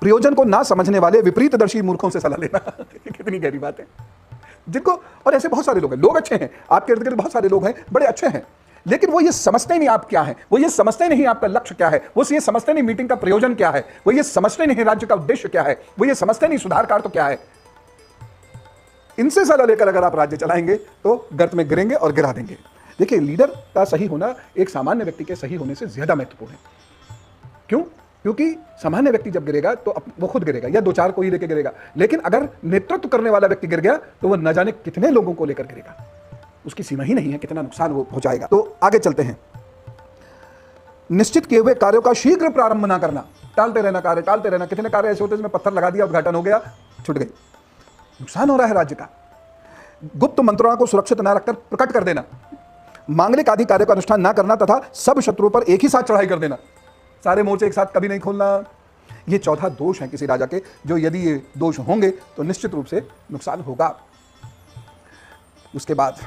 प्रयोजन को ना समझने वाले विपरीतदर्शी मूर्खों से सलाह लेना। कितनी गहरी बात है। जिनको, और ऐसे बहुत सारे लोग हैं, लोग अच्छे हैं, आपके इर्द गिर्द बहुत सारे लोग हैं बड़े अच्छे हैं, लेकिन वो ये समझते नहीं आप क्या है, वो ये समझते नहीं आपका लक्ष्य क्या है, वो ये समझते नहीं मीटिंग का प्रयोजन क्या है, वो ये समझते नहीं राज्य का उद्देश्य क्या है, वो ये समझते नहीं सुधारकार तो क्या है। इनसे सलाह लेकर अगर आप राज्य चलाएंगे तो गर्त में गिरेंगे और गिरा देंगे। देखिए, लीडर का सही होना एक सामान्य व्यक्ति के सही होने से ज्यादा महत्वपूर्ण है। क्यों? क्योंकि सामान्य व्यक्ति जब गिरेगा तो वो खुद गिरेगा या दो चार को ही लेकर गिरेगा, लेकिन अगर नेतृत्व करने वाला व्यक्ति गिर गया तो वो न जाने कितने लोगों को लेकर गिरेगा, उसकी सीमा ही नहीं है कितना नुकसान वो हो जाएगा। तो आगे चलते हैं। निश्चित किए हुए कार्यों का शीघ्र प्रारंभ ना करना, टालते रहना कार्य, टालते रहना। कितने कार्य ऐसे होते हैं जिसमें पत्थर लगा दिया, उद्घाटन हो गया, छूट गई, नुकसान हो रहा है राज्य का। गुप्त मंत्रणा को सुरक्षित न रखकर प्रकट कर देना, मांगलिक आदि कार्य का अनुष्ठान ना करना तथा सब शत्रुओं पर एक ही साथ चढ़ाई कर देना, सारे मोर्चे एक साथ कभी नहीं खोलना। ये चौथा दोष है किसी राजा के, जो यदि ये दोष होंगे तो निश्चित रूप से नुकसान होगा। उसके बाद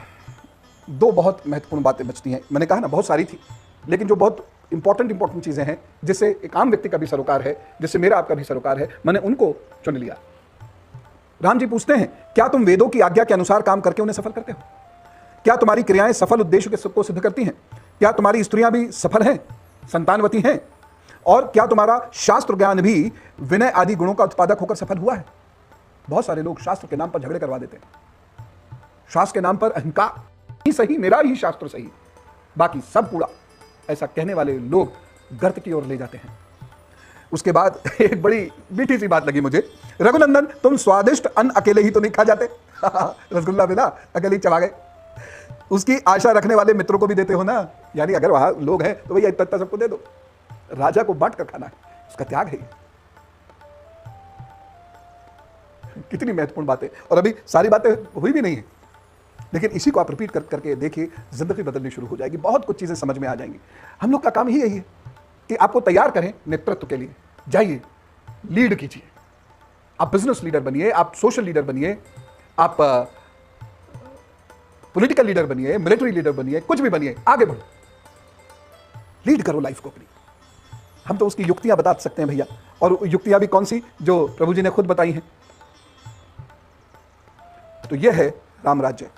दो बहुत महत्वपूर्ण बातें बचती हैं। मैंने कहा ना बहुत सारी थी, लेकिन जो बहुत इंपॉर्टेंट चीजें हैं जिससे एक आम व्यक्ति का भी सरोकार है, जिससे मेरा आपका भी सरोकार है, मैंने उनको चुन लिया। राम जी पूछते हैं, क्या तुम वेदों की आज्ञा के अनुसार काम करके उन्हें सफल करते हो? क्या तुम्हारी क्रियाएं सफल उद्देश्य को सिद्ध करती हैं? क्या तुम्हारी स्त्रियां भी सफल हैं, संतानवती हैं? और क्या तुम्हारा शास्त्र ज्ञान भी विनय आदि गुणों का उत्पादक होकर सफल हुआ है? बहुत सारे लोग शास्त्र के नाम पर झगड़े करवा देते हैं, शास्त्र के नाम पर अहंकार ही सही, मेरा ही शास्त्र सही, बाकी सब कूड़ा, ऐसा कहने वाले लोग गर्त की ओर ले जाते हैं। उसके बाद एक बड़ी मीठी सी बात लगी मुझे, रघुनंदन तुम स्वादिष्ट अन्न अकेले ही तो नहीं खा जाते, रसगुल्ला मिला अकेले ही चबा गए, उसकी आशा रखने वाले मित्रों को भी देते हो ना, यानी अगर वहां लोग हैं तो भैया इतना सबको दे दो, राजा को बांट कर खाना है, उसका त्याग है। कितनी महत्वपूर्ण बातें, और अभी सारी बातें हुई भी नहीं है, लेकिन इसी को आप रिपीट करके देखिए, जिंदगी बदलनी शुरू हो जाएगी, बहुत कुछ चीजें समझ में आ जाएंगी। हम लोग का काम ही यही है कि आपको तैयार करें नेतृत्व के लिए। जाइए, लीड कीजिए, आप बिजनेस लीडर बनिए, आप सोशल लीडर बनिए, आप पॉलिटिकल लीडर बनिए, मिलिट्री लीडर बनिए, कुछ भी बनिए, आगे बढ़ो, लीड करो लाइफ को अपनी। हम तो उसकी युक्तियां बता सकते हैं भैया, और युक्तियां भी कौन सी, जो प्रभु जी ने खुद बताई हैं। तो यह है राम राज्य।